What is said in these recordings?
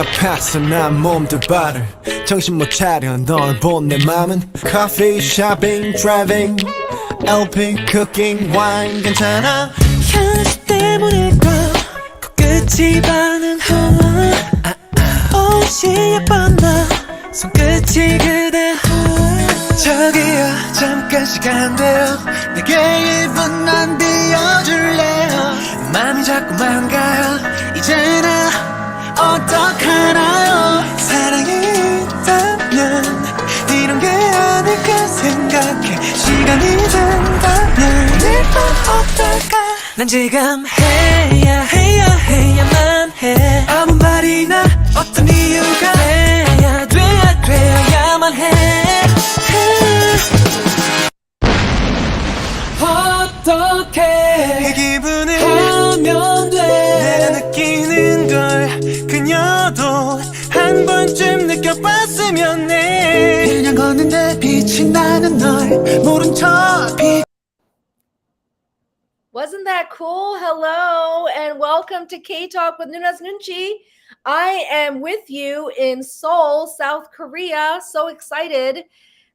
아파서 난 몸도 발을 정신 못 차려 널 본 내 맘은 Coffee, shopping, driving LP, cooking, wine 괜찮아 향수 때문일까 코끝이 반응하 옷이 예뻤나 손끝이 그대 저기요 잠깐 시간 돼요 내게 1분 안 비워줄래요 맘이 자꾸만 가요 이제 나 어떡하나요 사랑이 있다면 이런 게 아닐까 생각해 시간이 된다면 오늘 밤 어떨까 난 지금 해야만 해 아무 말이나 어떤 이유가 돼야만 해 어떻게 이 기분을 하면 돼 내가 느끼는 걸 그녀도 한 번쯤 느껴봤으면 해 그냥 걷는데 빛이 나는 널 모른 척 Wasn't that cool? Hello and welcome to K-Talk with Nuna's Nunchi. I am with you in Seoul, South Korea. So excited.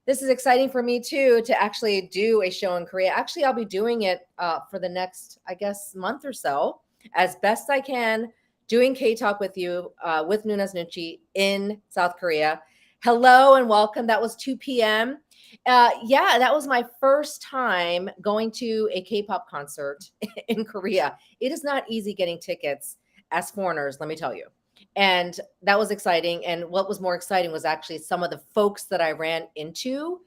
This is exciting for me too to actually do a show in Korea. Actually, I'll be doing it for the next, I guess, month or so as best I can, doing K-Talk with you with Nuna's Nunchi in South Korea. Hello and welcome. That was 2 p.m. Yeah, that was my first time going to a K-pop concert in Korea. It is not easy getting tickets as foreigners, let me tell you. And that was exciting. And what was more exciting was actually some of the folks that I ran into.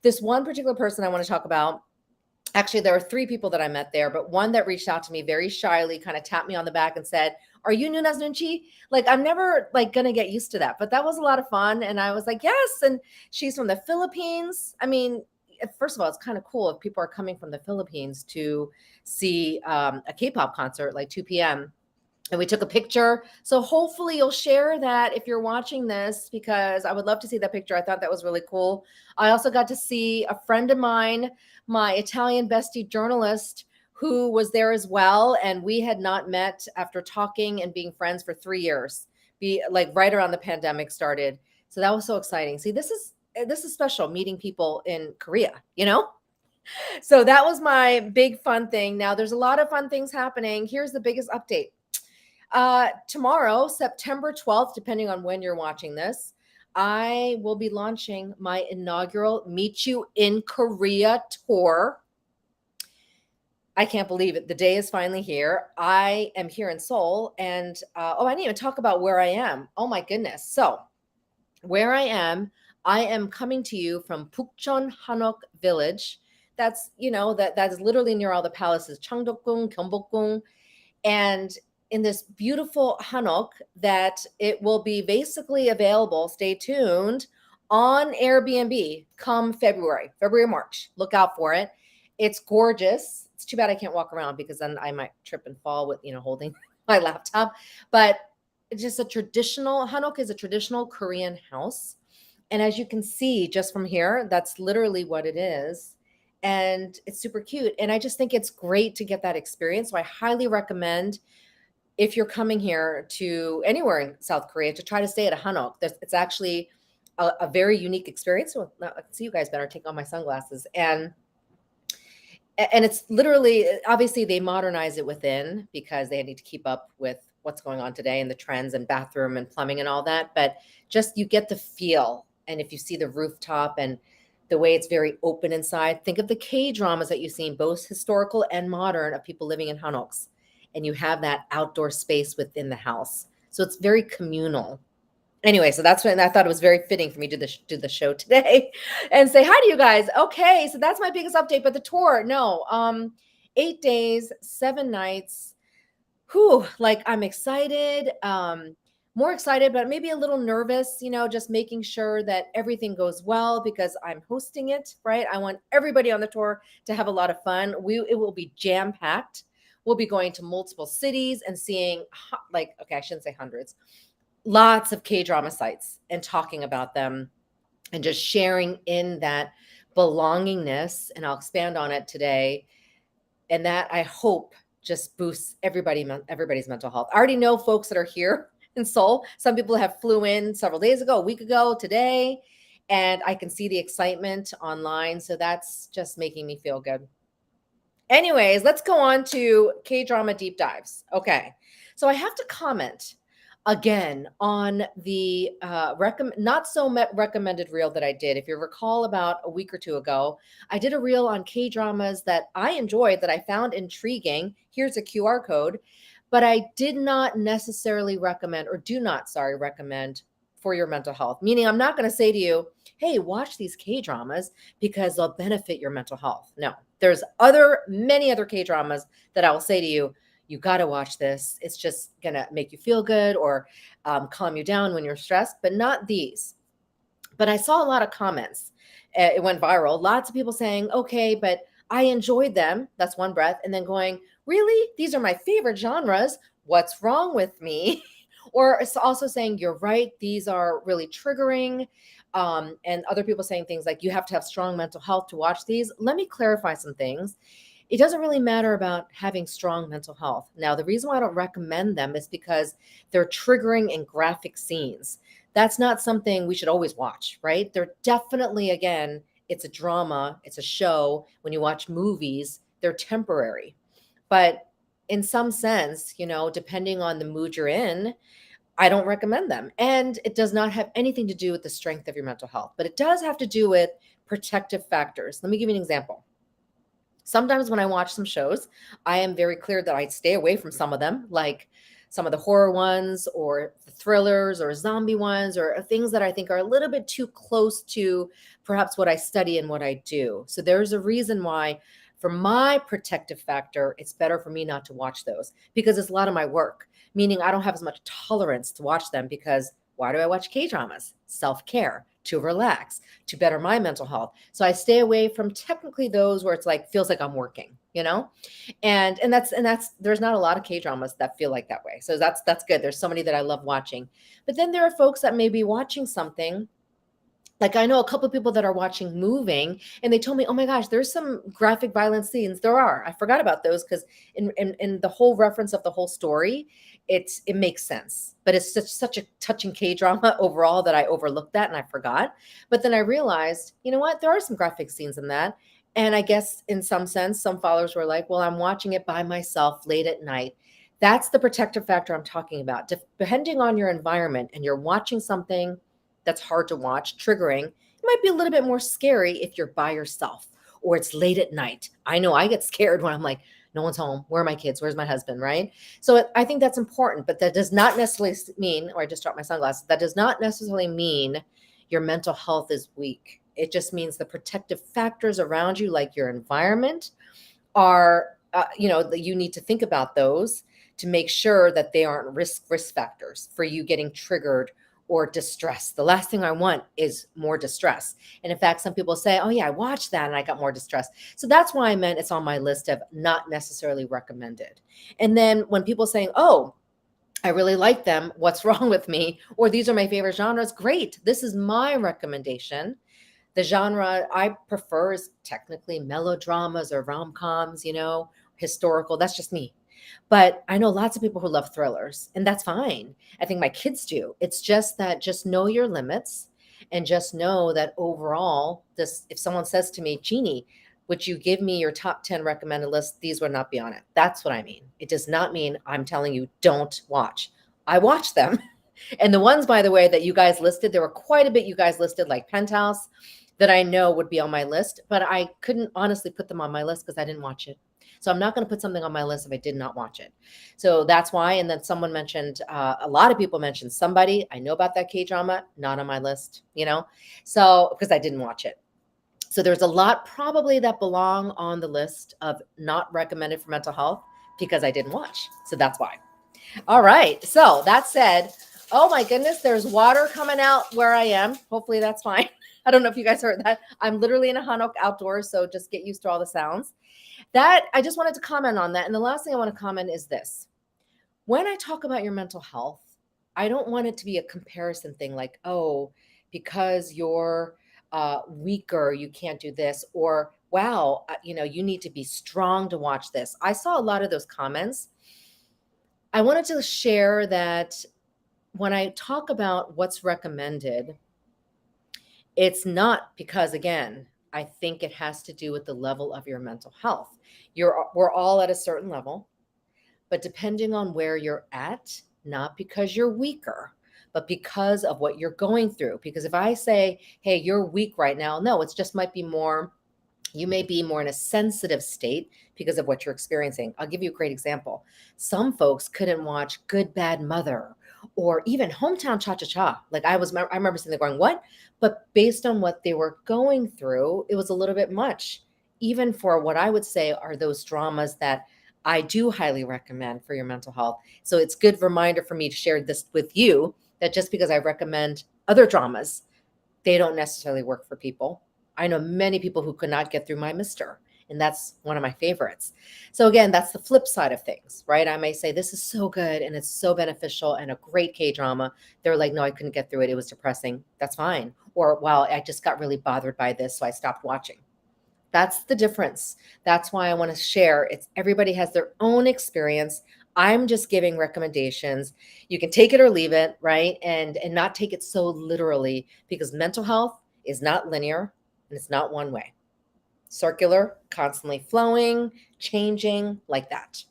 This one particular person I want to talk about, actually, there were 3 people that I met there, but one that reached out to me very shyly, kind of tapped me on the back and said, "Are you Nuna's Nunchi?" Like, I'm never like going to get used to that, but that was a lot of fun. And I was like, yes. And she's from the Philippines. I mean, first of all, it's kind of cool if people are coming from the Philippines to see a K-pop concert, like 2 p.m. And we took a picture. So hopefully you'll share that if you're watching this, because I would love to see that picture. I thought that was really cool. I also got to see a friend of mine, my Italian bestie journalist, who was there as well. And we had not met after talking and being friends for 3 years, like right around the pandemic started. So that was so exciting. See, this is special, meeting people in Korea, you know? So that was my big fun thing. Now there's a lot of fun things happening. Here's the biggest update. Tomorrow, September 12th, depending on when you're watching this, I will be launching my inaugural Meet You in Korea tour. I can't believe it. The day is finally here. I am here in Seoul and, I didn't even talk about where I am. Oh my goodness. So where I am coming to you from Pukchon Hanok Village. That's, that is literally near all the palaces, Changdeokgung, Gyeongbokgung, and in this beautiful Hanok that it will be basically available, stay tuned, on Airbnb come February, March. Look out for it. It's gorgeous. It's too bad I can't walk around because then I might trip and fall with, holding my laptop. But it's just Hanok is a traditional Korean house. And as you can see just from here, that's literally what it is. And it's super cute. And I just think it's great to get that experience. So I highly recommend, if you're coming here to anywhere in South Korea, to try to stay at a Hanok. It's actually a very unique experience. So I can see you guys better. Take off my sunglasses. And it's literally, obviously they modernize it within because they need to keep up with what's going on today and the trends and bathroom and plumbing and all that. But just, you get the feel. And if you see the rooftop and the way it's very open inside, think of the K-dramas that you've seen, both historical and modern, of people living in Hanoks. And you have that outdoor space within the house. So it's very communal. Anyway, so that's when I thought it was very fitting for me to do the show today and say hi to you guys. Okay, so that's my biggest update. But the tour, 8 days, 7 nights. I'm excited, more excited, but maybe a little nervous, just making sure that everything goes well because I'm hosting it, right? I want everybody on the tour to have a lot of fun. It will be jam-packed. We'll be going to multiple cities and seeing, I shouldn't say hundreds, lots of K-drama sites and talking about them and just sharing in that belongingness. And I'll expand on it today. And that, I hope, just boosts everybody's mental health. I already know folks that are here in Seoul. Some people have flew in several days ago, a week ago, today, and I can see the excitement online. So that's just making me feel good. Anyways, let's go on to K-drama deep dives. Okay. So I have to comment again on the not so recommended reel that I did. If you recall, about a week or two ago, I did a reel on K-dramas that I enjoyed, that I found intriguing. Here's a QR code, but I did not necessarily recommend, or do not, sorry, recommend for your mental health. Meaning, I'm not going to say to you, hey, watch these K-dramas because they'll benefit your mental health. No, there's many other K-dramas that I will say to you, you got to watch this. It's just going to make you feel good or calm you down when you're stressed, but not these. But I saw a lot of comments. It went viral. Lots of people saying, okay, but I enjoyed them. That's one breath. And then going, really? These are my favorite genres. What's wrong with me? Or it's also saying, you're right. These are really triggering. And other people saying things like, you have to have strong mental health to watch these. Let me clarify some things. It doesn't really matter about having strong mental health. Now, the reason why I don't recommend them is because they're triggering and graphic scenes. That's not something we should always watch, right? They're definitely, again, it's a drama, it's a show. When you watch movies, they're temporary. But in some sense, depending on the mood you're in, I don't recommend them. And it does not have anything to do with the strength of your mental health, but it does have to do with protective factors. Let me give you an example. Sometimes when I watch some shows, I am very clear that I stay away from some of them, like some of the horror ones or the thrillers or zombie ones or things that I think are a little bit too close to perhaps what I study and what I do. So there's a reason why, for my protective factor, it's better for me not to watch those because it's a lot of my work, meaning I don't have as much tolerance to watch them. Because why do I watch K-dramas? Self-care, to relax, to better my mental health. So I stay away from technically those where it's like, feels like I'm working, and that's there's not a lot of K-dramas that feel like that way. So that's good. There's so many that I love watching. But then there are folks that may be watching something. Like, I know a couple of people that are watching Moving, and they told me, oh my gosh, there's some graphic violence scenes. There are. I forgot about those because in the whole reference of the whole story, it makes sense. But it's such a touching K-drama overall that I overlooked that and I forgot. But then I realized, you know what? There are some graphic scenes in that. And I guess in some sense, some followers were like, well, I'm watching it by myself late at night. That's the protective factor I'm talking about. Depending on your environment, and you're watching something that's hard to watch, triggering, it might be a little bit more scary if you're by yourself or it's late at night. I know I get scared when I'm like, no one's home. Where are my kids? Where's my husband? Right? So I think that's important, but that does not necessarily mean, or I just dropped my sunglasses, that does not necessarily mean your mental health is weak. It just means the protective factors around you, like your environment, are, you need to think about those to make sure that they aren't risk factors for you getting triggered or distress. The last thing I want is more distress. And in fact, some people say, oh yeah, I watched that and I got more distress. So that's why I meant it's on my list of not necessarily recommended. And then when people saying, oh, I really like them, what's wrong with me? Or these are my favorite genres, great. This is my recommendation. The genre I prefer is technically melodramas or rom-coms, historical. That's just me. But I know lots of people who love thrillers, and that's fine. I think my kids do. It's just that, just know your limits, and just know that overall, if someone says to me, Jeannie, would you give me your top 10 recommended list? These would not be on it. That's what I mean. It does not mean I'm telling you don't watch. I watch them. And the ones, by the way, that you guys listed, there were quite a bit you guys listed, like Penthouse, that I know would be on my list, but I couldn't honestly put them on my list because I didn't watch it. So I'm not going to put something on my list if I did not watch it. So that's why. And then someone mentioned, a lot of people mentioned Somebody. I know about that K-drama, not on my list, so because I didn't watch it. So there's a lot probably that belong on the list of not recommended for mental health because I didn't watch. So that's why. All right. So that said, oh my goodness, there's water coming out where I am. Hopefully that's fine. I don't know if you guys heard that. I'm literally in a hanok outdoors, so just get used to all the sounds. That I just wanted to comment on that. And the last thing I want to comment is this. When I talk about your mental health, I don't want it to be a comparison thing like, oh, because you're weaker, you can't do this, or wow, you need to be strong to watch this. I saw a lot of those comments. I wanted to share that when I talk about what's recommended, it's not because, again, I think it has to do with the level of your mental health. We're all at a certain level, but depending on where you're at, not because you're weaker, but because of what you're going through. Because if I say, hey, you're weak right now, no, it's just might be more, you may be more in a sensitive state because of what you're experiencing. I'll give you a great example. Some folks couldn't watch Good Bad Mother or even Hometown Cha Cha Cha. Like I remember sitting there going, what? But based on what they were going through, it was a little bit much, even for what I would say are those dramas that I do highly recommend for your mental health. So it's good reminder for me to share this with you that just because I recommend other dramas, they don't necessarily work for people. I know many people who could not get through My Mister, and that's one of my favorites. So again, that's the flip side of things, right? I may say this is so good and it's so beneficial and a great K-drama. They're like, no, I couldn't get through it. It was depressing. That's fine. Or, wow, I just got really bothered by this, so I stopped watching. That's the difference. That's why I want to share. It's everybody has their own experience. I'm just giving recommendations. You can take it or leave it, right? And not take it so literally, because mental health is not linear and it's not one way. Circular, constantly flowing, changing, like that.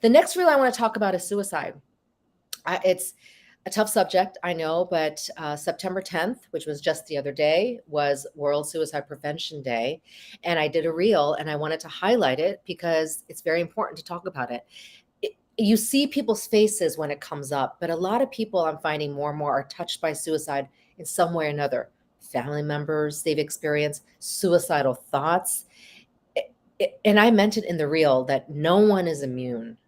The next reel I want to talk about is suicide. It's a tough subject, I know, but September 10th, which was just the other day, was World Suicide Prevention Day. And I did a reel and I wanted to highlight it because it's very important to talk about it. You see people's faces when it comes up, but a lot of people I'm finding more and more are touched by suicide in some way or another. Family members they've experienced, suicidal thoughts. And I mentioned in the reel that no one is immune.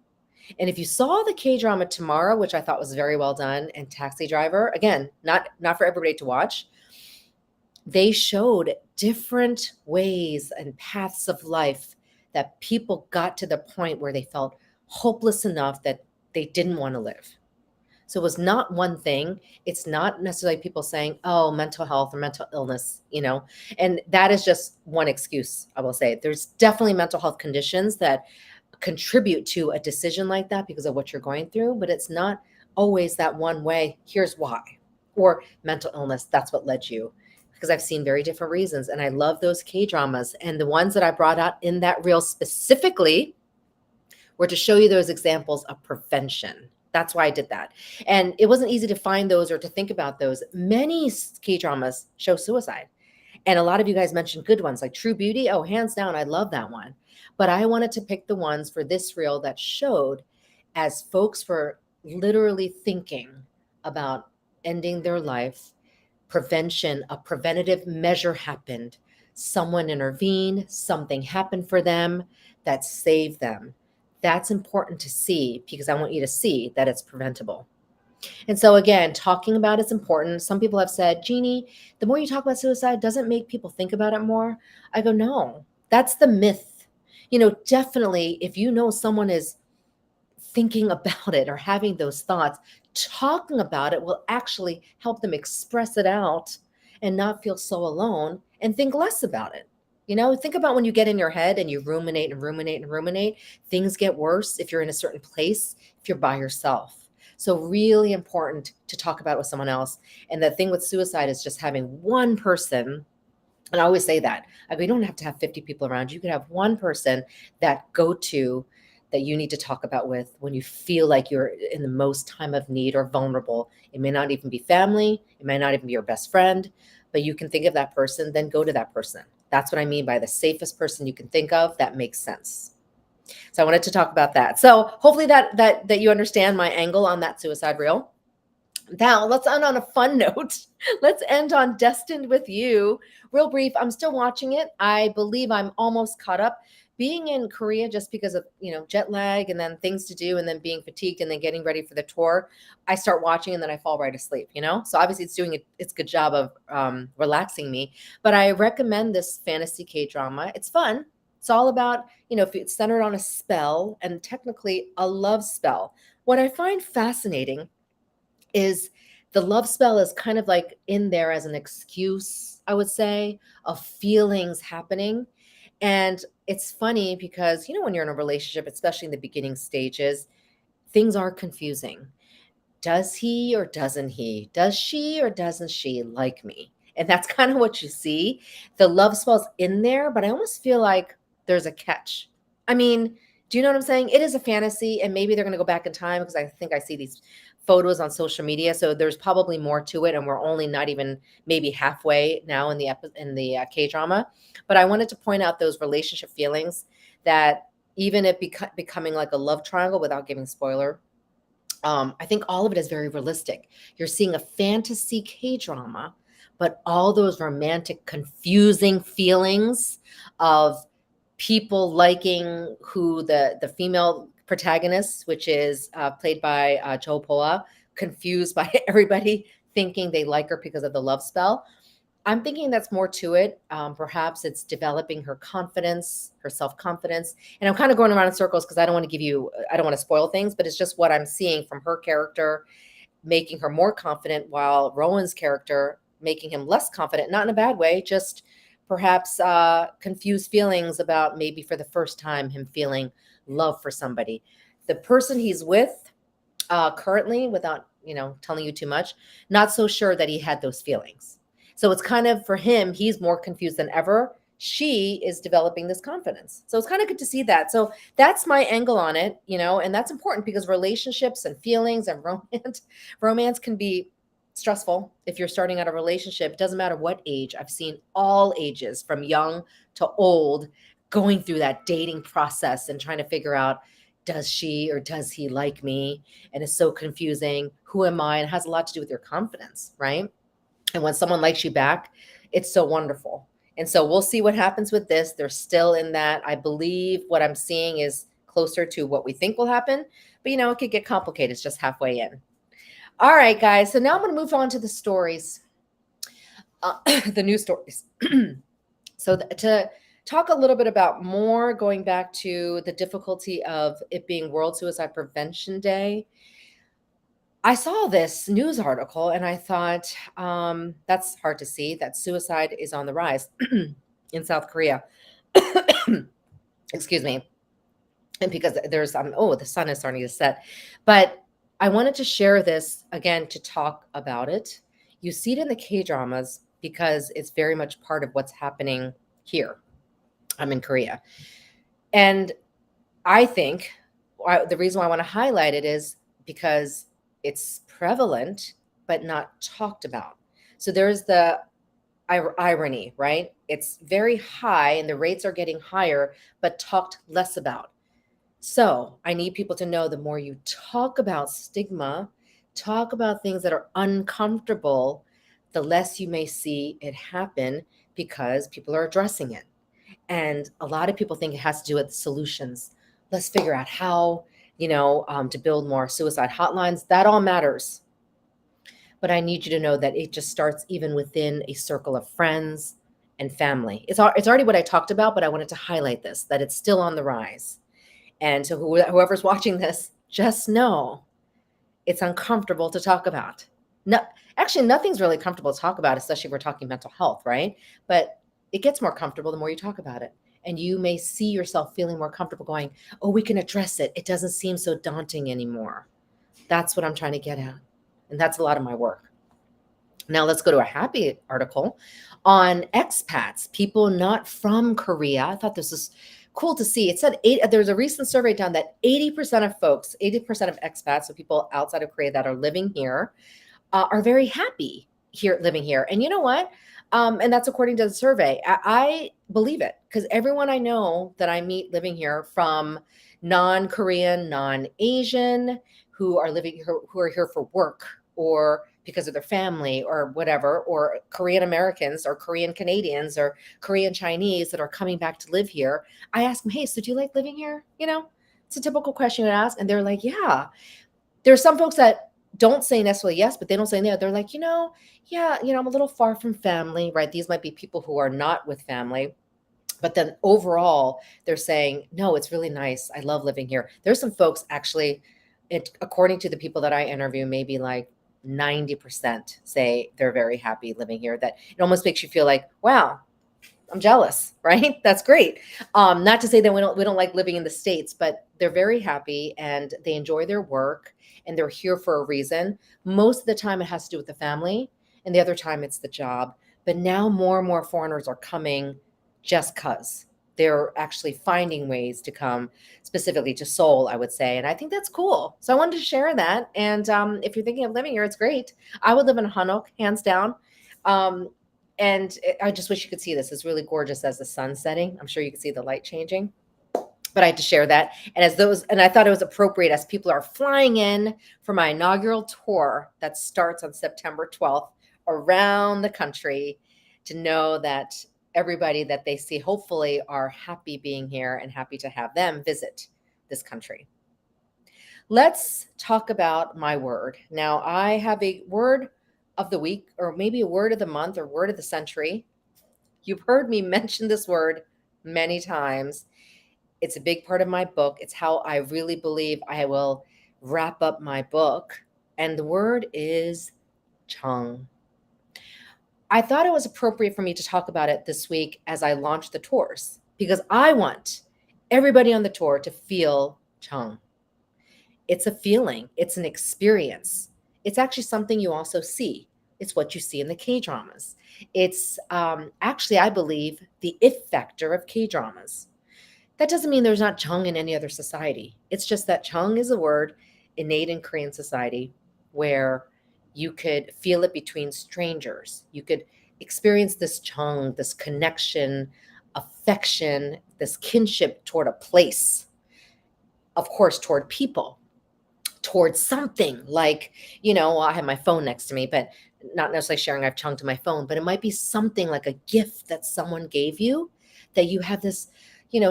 And if you saw the K-drama Tomorrow, which I thought was very well done, and Taxi Driver, again, not for everybody to watch, they showed different ways and paths of life that people got to the point where they felt hopeless enough that they didn't want to live. So it was not one thing. It's not necessarily people saying, oh, mental health or mental illness, and that is just one excuse, I will say. There's definitely mental health conditions that contribute to a decision like that because of what you're going through, but it's not always that one way. Here's why. Or mental illness, that's what led you. Because I've seen very different reasons. And I love those K-dramas. And the ones that I brought out in that reel specifically were to show you those examples of prevention. That's why I did that. And it wasn't easy to find those or to think about those. Many K-dramas show suicide. And a lot of you guys mentioned good ones like True Beauty. Oh, hands down, I love that one. But I wanted to pick the ones for this reel that showed as folks were literally thinking about ending their life, prevention, a preventative measure happened. Someone intervened, something happened for them that saved them. That's important to see because I want you to see that it's preventable. And so again, talking about it's important. Some people have said, Jeannie, the more you talk about suicide, doesn't make people think about it more. I go, no, that's the myth. Definitely if you know someone is thinking about it or having those thoughts, talking about it will actually help them express it out and not feel so alone and think less about it. Think about when you get in your head and you ruminate and ruminate and ruminate, things get worse if you're in a certain place, if you're by yourself. So really important to talk about it with someone else. And the thing with suicide is just having one person. And I always say that. I go, you don't have to have 50 people around you. You could have one person that that you need to talk about with when you feel like you're in the most time of need or vulnerable. It may not even be family. It may not even be your best friend, but you can think of that person, then go to that person. That's what I mean by the safest person you can think of that makes sense. So I wanted to talk about that. So hopefully that you understand my angle on that suicide reel. Now let's end on a fun note. Let's end on Destined with You. Real brief. I'm still watching it. I believe I'm almost caught up. Being in Korea just because of, jet lag and then things to do and then being fatigued and then getting ready for the tour, I start watching and then I fall right asleep, So obviously it's doing its good job of relaxing me. But I recommend this fantasy K-drama. It's fun. It's all about, if it's centered on a spell and technically a love spell. What I find fascinating is the love spell is kind of like in there as an excuse, I would say, of feelings happening. And it's funny because, when you're in a relationship, especially in the beginning stages, things are confusing. does he or doesn't he? Does she or doesn't she like me? And that's kind of what you see. The love spell's in there, but I almost feel like there's a catch. I mean, do you know what I'm saying? It is a fantasy, and maybe they're going to go back in time because I think I see these photos on social media. So there's probably more to it, and we're only not even maybe halfway now in the K drama. But I wanted to point out those relationship feelings that even it becoming like a love triangle without giving spoiler. I think all of it is very realistic. You're seeing a fantasy K drama, but all those romantic, confusing feelings of people liking who the female protagonist, which is played by Jo Poa, confused by everybody thinking they like her because of the love spell. I'm thinking that's more to it. Perhaps it's developing her confidence, her self confidence. And I'm kind of going around in circles because I don't want to I don't want to spoil things, but it's just what I'm seeing from her character, making her more confident, while Rowan's character making him less confident, not in a bad way, just perhaps confused feelings about maybe for the first time him feeling love for somebody. The person he's with currently, without telling you too much, not so sure that he had those feelings. So it's kind of for him, he's more confused than ever. She is developing this confidence. So it's kind of good to see that. So that's my angle on it, and that's important because relationships and feelings and romance can be stressful if you're starting out a relationship. It doesn't matter what age. I've seen all ages from young to old going through that dating process and trying to figure out, does she or does he like me? And it's so confusing. Who am I? And it has a lot to do with your confidence, right? And when someone likes you back, it's so wonderful. And so we'll see what happens with this. They're still in that. I believe what I'm seeing is closer to what we think will happen. But, it could get complicated. It's just halfway in. All right, guys. So now I'm going to move on to the stories, the news stories. So to talk a little bit about more, going back to the difficulty of it being World Suicide Prevention Day, I saw this news article and I thought, that's hard to see that suicide is on the rise in South Korea. Excuse me. And because there's, the sun is starting to set. But I wanted to share this again to talk about it. You see it in the K dramas because it's very much part of what's happening here. I'm in Korea. And I think the reason why I want to highlight it is because it's prevalent, but not talked about. So there's the irony, right? It's very high and the rates are getting higher, but talked less about. So I need people to know the more you talk about stigma, talk about things that are uncomfortable, the less you may see it happen because people are addressing it. And a lot of people think it has to do with solutions. Let's figure out how, to build more suicide hotlines. That all matters. But I need you to know that it just starts even within a circle of friends and family. It's already what I talked about, but I wanted to highlight this, that it's still on the rise. And so whoever's watching this, just know it's uncomfortable to talk about. No, actually, nothing's really comfortable to talk about, especially if we're talking mental health, right? But it gets more comfortable the more you talk about it. And you may see yourself feeling more comfortable going, oh, we can address it. It doesn't seem so daunting anymore. That's what I'm trying to get at. And that's a lot of my work. Now let's go to a happy article on expats, people not from Korea. I thought this was cool to see. It said there's a recent survey done that 80% of folks, 80% of expats, so people outside of Korea that are living here, are very happy here, living here. And you know what? And that's according to the survey. I believe it because everyone I know that I meet living here, from non-Korean, non-Asian, who are living here, who are here for work or because of their family or whatever, or Korean Americans or Korean Canadians or Korean Chinese that are coming back to live here. I ask them, hey, so do you like living here? It's a typical question to ask. And they're like, yeah. There's some folks that don't say necessarily yes, but they don't say no. They're like, yeah, I'm a little far from family, right? These might be people who are not with family. But then overall, they're saying, no, it's really nice. I love living here. There's some folks actually, according to the people that I interview, maybe like 90% say they're very happy living here, that it almost makes you feel like, wow, I'm jealous, right? That's great. Not to say that we don't like living in the States, but they're very happy and they enjoy their work and they're here for a reason. Most of the time it has to do with the family, and the other time it's the job. But now more and more foreigners are coming just because they're actually finding ways to come specifically to Seoul, I would say. And I think that's cool. So I wanted to share that. And if you're thinking of living here, it's great. I would live in Hanok, hands down. I just wish you could see this. It's really gorgeous as the sun's setting. I'm sure you can see the light changing. But I had to share that. And I thought it was appropriate as people are flying in for my inaugural tour that starts on September 12th around the country, to know that everybody that they see hopefully are happy being here and happy to have them visit this country. Let's talk about my word. Now, I have a word of the week, or maybe a word of the month, or word of the century. You've heard me mention this word many times. It's a big part of my book. It's how I really believe I will wrap up my book. And the word is Jeong. I thought it was appropriate for me to talk about it this week as I launch the tours, because I want everybody on the tour to feel Jeong. It's a feeling. It's an experience. It's actually something you also see. It's what you see in the K-dramas. It's actually, I believe, the it factor of K-dramas. That doesn't mean there's not Jeong in any other society. It's just that Jeong is a word innate in Korean society where you could feel it between strangers. You could experience this Jeong, this connection, affection, this kinship toward a place, of course, toward people, towards something like, I have my phone next to me, but not necessarily sharing I've Jeonged to my phone, but it might be something like a gift that someone gave you, that you have this,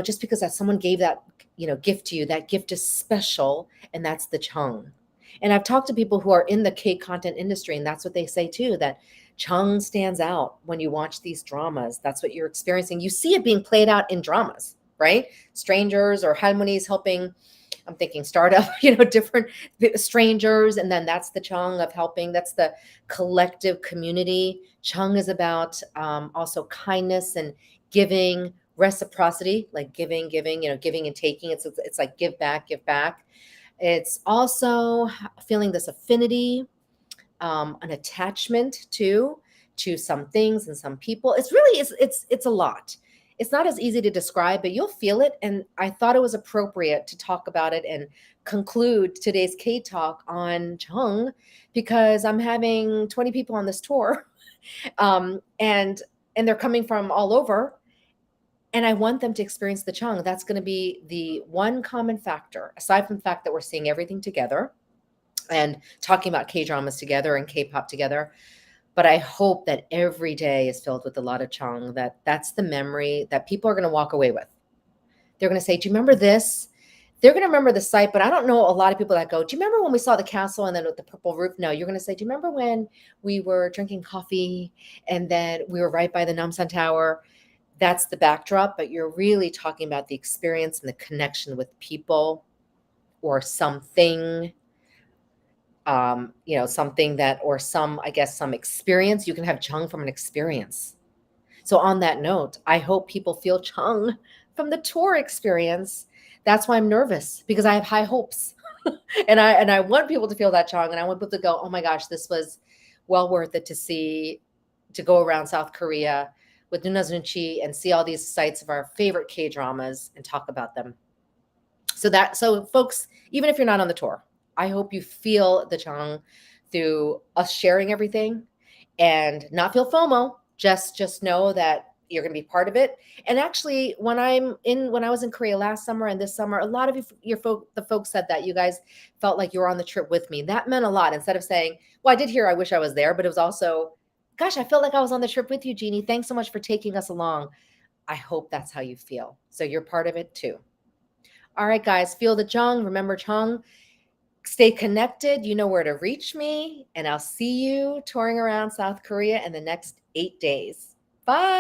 just because that someone gave that, gift to you, that gift is special, and that's the Jeong. And I've talked to people who are in the K content industry, and that's what they say too, that Jeong stands out when you watch these dramas. That's what you're experiencing. You see it being played out in dramas, right? Strangers or harmonies helping, I'm thinking startup, different strangers. And then that's the Jeong of helping. That's the collective community. Jeong is about also kindness and giving, reciprocity, like giving, giving and taking. It's like give back, give back. It's also feeling this affinity, an attachment to some things and some people. It's really, it's a lot. It's not as easy to describe, but you'll feel it. And I thought it was appropriate to talk about it and conclude today's K Talk on Jeong, because I'm having 20 people on this tour, and they're coming from all over. And I want them to experience the Jeong. That's going to be the one common factor, aside from the fact that we're seeing everything together and talking about K-dramas together and K-pop together. But I hope that every day is filled with a lot of Jeong, that's the memory that people are going to walk away with. They're going to say, do you remember this? They're going to remember the site, but I don't know a lot of people that go, do you remember when we saw the castle and then with the purple roof? No, you're going to say, do you remember when we were drinking coffee and then we were right by the Namsan Tower? That's the backdrop, but you're really talking about the experience and the connection with people or something, something that, or some experience. You can have Jeong from an experience. So on that note, I hope people feel Jeong from the tour experience. That's why I'm nervous, because I have high hopes. and I want people to feel that Jeong, and I want people to go, oh my gosh, this was well worth it to go around South Korea with Nuna's Nunchi and see all these sites of our favorite K-dramas and talk about them. So folks, even if you're not on the tour, I hope you feel the Jeong through us sharing everything, and not feel FOMO. Just know that you're going to be part of it. And actually, when I was in Korea last summer and this summer, a lot of the folks said that you guys felt like you were on the trip with me. That meant a lot. Instead of saying, well, I did hear I wish I was there, but it was also, gosh, I felt like I was on the trip with you, Jeannie. Thanks so much for taking us along. I hope that's how you feel. So you're part of it too. All right, guys, feel the Jeong. Remember Jeong. Stay connected. You know where to reach me. And I'll see you touring around South Korea in the next 8 days. Bye.